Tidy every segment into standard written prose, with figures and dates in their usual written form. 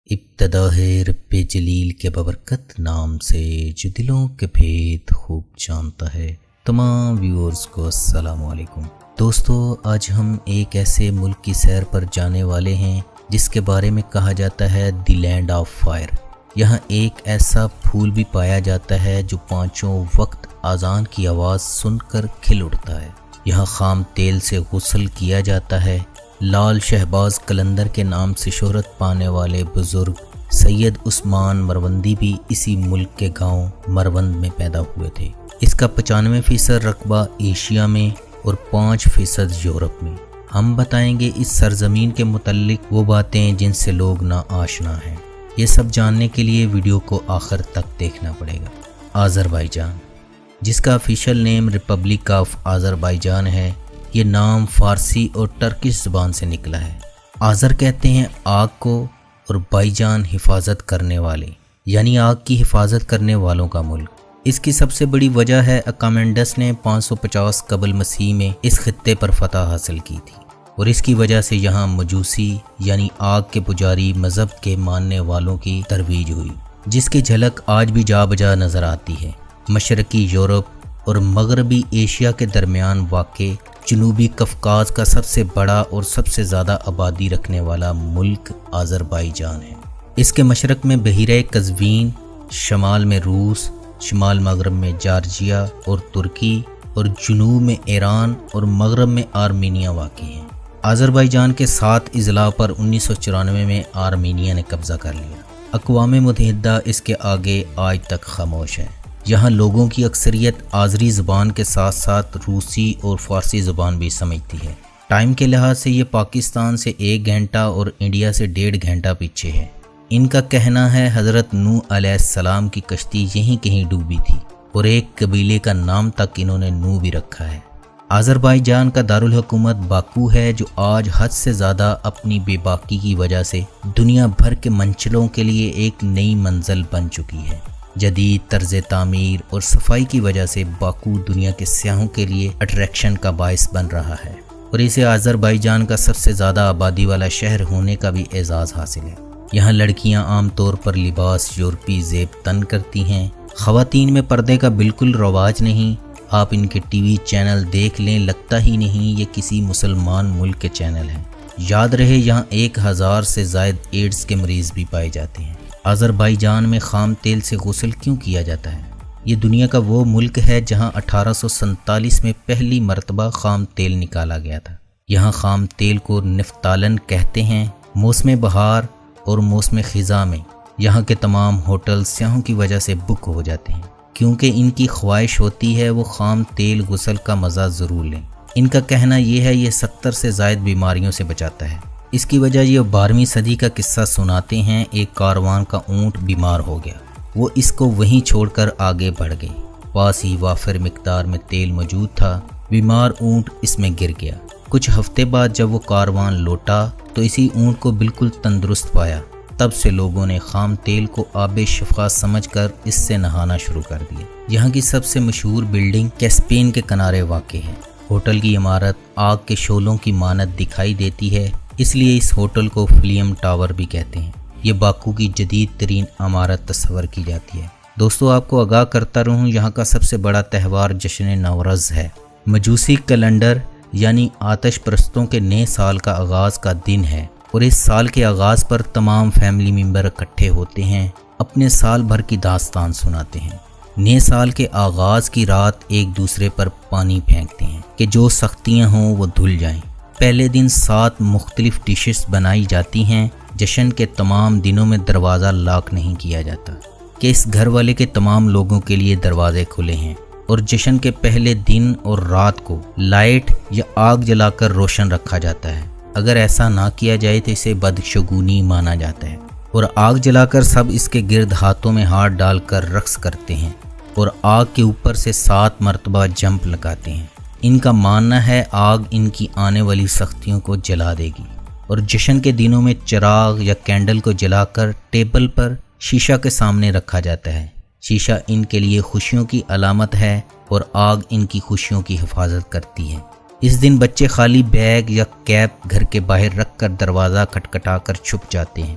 ابتدا ہے رب جلیل کے ببرکت نام سے جو دلوں کے بھید خوب جانتا ہے۔ تمام ویورز کو السلام علیکم۔ دوستو، آج ہم ایک ایسے ملک کی سیر پر جانے والے ہیں جس کے بارے میں کہا جاتا ہے دی لینڈ آف فائر۔ یہاں ایک ایسا پھول بھی پایا جاتا ہے جو پانچوں وقت اذان کی آواز سن کر کھل اٹھتا ہے۔ یہاں خام تیل سے غسل کیا جاتا ہے۔ لال شہباز قلندر کے نام سے شہرت پانے والے بزرگ سید عثمان مروندی بھی اسی ملک کے گاؤں مروند میں پیدا ہوئے تھے۔ اس کا 95% رقبہ ایشیا میں اور 5% یورپ میں۔ ہم بتائیں گے اس سرزمین کے متعلق وہ باتیں جن سے لوگ نا آشنا ہیں۔ یہ سب جاننے کے لیے ویڈیو کو آخر تک دیکھنا پڑے گا۔ آذربائیجان، جس کا official name republic of Azerbaijan ہے، یہ نام فارسی اور ٹرکش زبان سے نکلا ہے۔ آذر کہتے ہیں آگ کو اور بائی جان حفاظت کرنے والے، یعنی آگ کی حفاظت کرنے والوں کا ملک۔ اس کی سب سے بڑی وجہ ہے اکامینڈس نے 550 قبل مسیح میں اس خطے پر فتح حاصل کی تھی، اور اس کی وجہ سے یہاں مجوسی یعنی آگ کے پجاری مذہب کے ماننے والوں کی ترویج ہوئی، جس کی جھلک آج بھی جا بجا نظر آتی ہے۔ مشرقی یورپ اور مغربی ایشیا کے درمیان واقع جنوبی قفقاز کا سب سے بڑا اور سب سے زیادہ آبادی رکھنے والا ملک آذربائیجان ہے۔ اس کے مشرق میں بحیرہ قزوین، شمال میں روس، شمال مغرب میں جارجیا اور ترکی، اور جنوب میں ایران اور مغرب میں آرمینیا واقع ہیں۔ آذربائیجان کے 7 اضلاع پر 1994 میں آرمینیا نے قبضہ کر لیا۔ اقوام متحدہ اس کے آگے آج تک خاموش ہے۔ یہاں لوگوں کی اکثریت آذری زبان کے ساتھ ساتھ روسی اور فارسی زبان بھی سمجھتی ہے۔ ٹائم کے لحاظ سے یہ پاکستان سے 1 گھنٹہ اور انڈیا سے 1.5 گھنٹہ پیچھے ہے۔ ان کا کہنا ہے حضرت نوح علیہ السلام کی کشتی یہیں کہیں ڈوبی تھی، اور ایک قبیلے کا نام تک انہوں نے نوح بھی رکھا ہے۔ آذربائیجان کا دارالحکومت باکو ہے، جو آج حد سے زیادہ اپنی بے باکی کی وجہ سے دنیا بھر کے منچلوں کے لیے ایک نئی منزل بن چکی ہے۔ جدید طرز تعمیر اور صفائی کی وجہ سے باکو دنیا کے سیاحوں کے لیے اٹریکشن کا باعث بن رہا ہے، اور اسے آذربائیجان کا سب سے زیادہ آبادی والا شہر ہونے کا بھی اعزاز حاصل ہے۔ یہاں لڑکیاں عام طور پر لباس یورپی زیب تن کرتی ہیں۔ خواتین میں پردے کا بالکل رواج نہیں۔ آپ ان کے ٹی وی چینل دیکھ لیں، لگتا ہی نہیں یہ کسی مسلمان ملک کے چینل ہیں۔ یاد رہے یہاں 1000 سے زائد ایڈز کے مریض بھی پائے جاتے ہیں۔ آذربائیجان میں خام تیل سے غسل کیوں کیا جاتا ہے؟ یہ دنیا کا وہ ملک ہے جہاں 1847 میں پہلی مرتبہ خام تیل نکالا گیا تھا۔ یہاں خام تیل کو نفتالن کہتے ہیں۔ موسم بہار اور موسم خزاں میں یہاں کے تمام ہوٹل سیاحوں کی وجہ سے بک ہو جاتے ہیں، کیونکہ ان کی خواہش ہوتی ہے وہ خام تیل غسل کا مزہ ضرور لیں۔ ان کا کہنا یہ ہے یہ 70 سے زائد بیماریوں سے بچاتا ہے۔ اس کی وجہ یہ 12ویں صدی کا قصہ سناتے ہیں۔ ایک کاروان کا اونٹ بیمار ہو گیا، وہ اس کو وہیں چھوڑ کر آگے بڑھ گئے۔ پاس ہی وافر مقدار میں تیل موجود تھا۔ بیمار اونٹ اس میں گر گیا۔ کچھ ہفتے بعد جب وہ کاروان لوٹا تو اسی اونٹ کو بالکل تندرست پایا۔ تب سے لوگوں نے خام تیل کو آب شفا سمجھ کر اس سے نہانا شروع کر دیا۔ یہاں کی سب سے مشہور بلڈنگ کیسپین کے کنارے واقع ہے۔ ہوٹل کی عمارت آگ کے شعلوں کی مانند دکھائی دیتی ہے، اس لیے اس ہوٹل کو فلیم ٹاور بھی کہتے ہیں۔ یہ باکو کی جدید ترین عمارت تصور کی جاتی ہے۔ دوستو، آپ کو آگاہ کرتا رہوں، یہاں کا سب سے بڑا تہوار جشن نوروز ہے۔ مجوسی کیلنڈر یعنی آتش پرستوں کے نئے سال کا آغاز کا دن ہے، اور اس سال کے آغاز پر تمام فیملی ممبر اکٹھے ہوتے ہیں، اپنے سال بھر کی داستان سناتے ہیں۔ نئے سال کے آغاز کی رات ایک دوسرے پر پانی پھینکتے ہیں کہ جو سختیاں ہوں وہ دھل جائیں۔ پہلے دن 7 مختلف ڈشز بنائی جاتی ہیں۔ جشن کے تمام دنوں میں دروازہ لاک نہیں کیا جاتا کہ اس گھر والے کے تمام لوگوں کے لیے دروازے کھلے ہیں، اور جشن کے پہلے دن اور رات کو لائٹ یا آگ جلا کر روشن رکھا جاتا ہے۔ اگر ایسا نہ کیا جائے تو اسے بدشگونی مانا جاتا ہے، اور آگ جلا کر سب اس کے گرد ہاتھوں میں ہاتھ ڈال کر رقص کرتے ہیں اور آگ کے اوپر سے 7 مرتبہ جمپ لگاتے ہیں۔ ان کا ماننا ہے آگ ان کی آنے والی سختیوں کو جلا دے گی، اور جشن کے دنوں میں چراغ یا کینڈل کو جلا کر ٹیبل پر شیشہ کے سامنے رکھا جاتا ہے۔ شیشہ ان کے لیے خوشیوں کی علامت ہے، اور آگ ان کی خوشیوں کی حفاظت کرتی ہے۔ اس دن بچے خالی بیگ یا کیپ گھر کے باہر رکھ کر دروازہ کھٹکھٹا کر چھپ جاتے ہیں،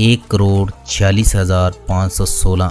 1,46,516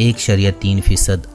1.3%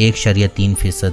1.3%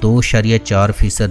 2.4%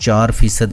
4%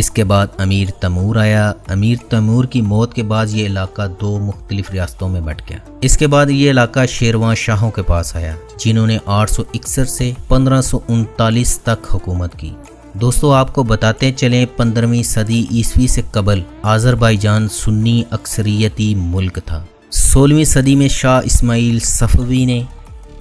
اس کے بعد امیر تیمور آیا۔ امیر تیمور کی موت کے بعد یہ علاقہ 2 مختلف ریاستوں میں بٹ گیا۔ اس کے بعد یہ علاقہ شیروان شاہوں کے پاس آیا، جنہوں نے 861 سے 1539 تک حکومت کی۔ دوستو آپ کو بتاتے چلیں 15ویں صدی عیسوی سے قبل آذربائیجان سنی اکثریتی ملک تھا۔ 16ویں صدی میں شاہ اسماعیل صفوی نے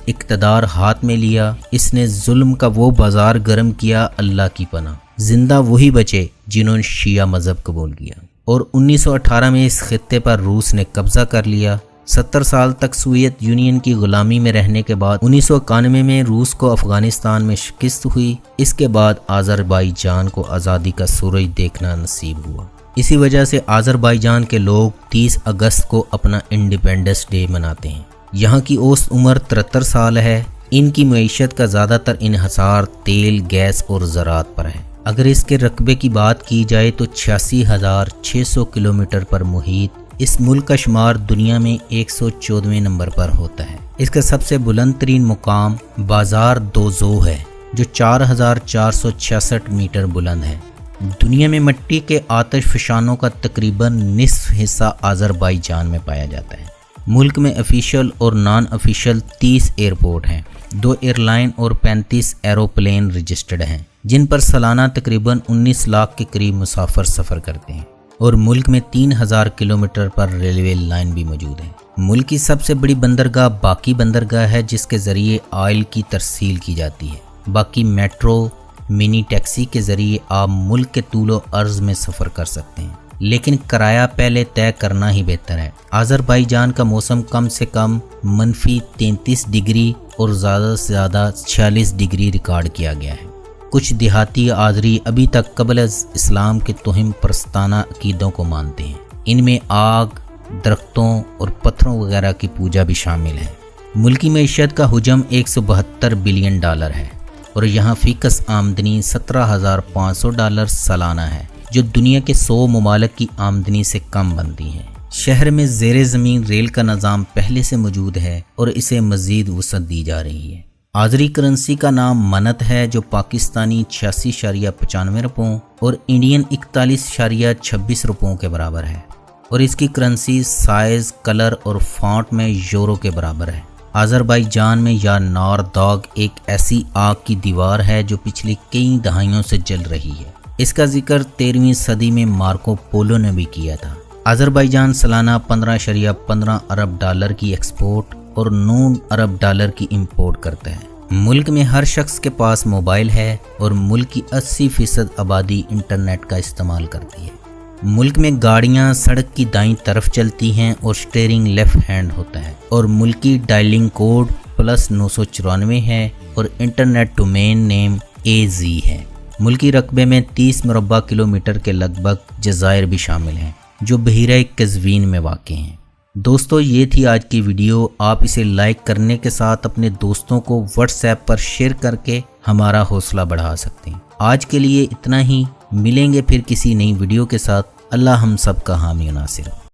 اقتدار ہاتھ میں لیا۔ اس نے ظلم کا وہ بازار گرم کیا، اللہ کی پناہ زندہ وہی بچے جنہوں نے شیعہ مذہب قبول کیا، اور 1918 میں اس خطے پر روس نے قبضہ کر لیا۔ 70 سال تک سوویت یونین کی غلامی میں رہنے کے بعد 1991 میں روس کو افغانستان میں شکست ہوئی۔ اس کے بعد آذربائیجان کو آزادی کا سورج دیکھنا نصیب ہوا۔ اسی وجہ سے آذربائیجان کے لوگ 30 اگست کو اپنا انڈیپینڈنس ڈے مناتے ہیں۔ یہاں کی اوسط عمر 73 سال ہے۔ ان کی معیشت کا زیادہ تر انحصار تیل، گیس اور زراعت پر ہے۔ اگر اس کے رقبے کی بات کی جائے تو 86,600 کلومیٹر پر محیط اس ملک کا شمار دنیا میں 114ویں نمبر پر ہوتا ہے۔ اس کا سب سے بلند ترین مقام بازار دوزو ہے، جو 4,466 میٹر بلند ہے۔ دنیا میں مٹی کے آتش فشانوں کا تقریباً نصف حصہ آذربائیجان میں پایا جاتا ہے۔ ملک میں افیشل اور نان افیشل 30 ایئرپورٹ ہیں، 2 ایئر لائن اور 35 ایروپلین رجسٹرڈ ہیں، جن پر سالانہ تقریباً 19 لاکھ کے قریب مسافر سفر کرتے ہیں، اور ملک میں 3000 کلومیٹر پر ریلوے لائن بھی موجود ہے۔ ملک کی سب سے بڑی بندرگاہ باقی بندرگاہ ہے، جس کے ذریعے آئل کی ترسیل کی جاتی ہے۔ باقی میٹرو منی ٹیکسی کے ذریعے آپ ملک کے طول و عرض میں سفر کر سکتے ہیں، لیکن کرایہ پہلے طے کرنا ہی بہتر ہے۔ آذربائیجان کا موسم کم سے کم -33 ڈگری اور زیادہ سے زیادہ 46 ڈگری ریکارڈ کیا گیا ہے۔ کچھ دیہاتی آذری ابھی تک قبل از اسلام کے توہم پرستانہ عقیدوں کو مانتے ہیں۔ ان میں آگ، درختوں اور پتھروں وغیرہ کی پوجا بھی شامل ہے۔ ملکی معیشت کا حجم $172 بلین ہے، اور یہاں فی کس آمدنی $17,500 سالانہ ہے، جو دنیا کے 100 ممالک کی آمدنی سے کم بنتی ہے۔ شہر میں زیر زمین ریل کا نظام پہلے سے موجود ہے، اور اسے مزید وسعت دی جا رہی ہے۔ آذری کرنسی کا نام منت ہے، جو پاکستانی 86.95 روپوں اور انڈین 41.26 روپوں کے برابر ہے، اور اس کی کرنسی سائز، کلر اور فونٹ میں یورو کے برابر ہے۔ آذربائیجان میں یا نار داغ ایک ایسی آگ کی دیوار ہے جو پچھلی کئی دہائیوں سے جل رہی ہے۔ اس کا ذکر 13ویں صدی میں مارکو پولو نے بھی کیا تھا۔ آذربائیجان سالانہ $15.15 ارب کی ایکسپورٹ اور $9 ارب کی امپورٹ کرتا ہے۔ ملک میں ہر شخص کے پاس موبائل ہے، اور ملک کی 80% آبادی انٹرنیٹ کا استعمال کرتی ہے۔ ملک میں گاڑیاں سڑک کی دائیں طرف چلتی ہیں اور سٹیئرنگ لیفٹ ہینڈ ہوتا ہے، اور ملک کی ڈائلنگ کوڈ +994 ہے، اور انٹرنیٹ ڈومین نیم AZ ہے۔ ملکی رقبے میں 30 مربع کلومیٹر کے لگ بھگ جزائر بھی شامل ہیں، جو بحیرہ قزوین میں واقع ہیں۔ دوستو یہ تھی آج کی ویڈیو۔ آپ اسے لائک کرنے کے ساتھ اپنے دوستوں کو واٹس ایپ پر شیئر کر کے ہمارا حوصلہ بڑھا سکتے ہیں۔ آج کے لیے اتنا ہی، ملیں گے پھر کسی نئی ویڈیو کے ساتھ۔ اللہ ہم سب کا حامی و ناصر۔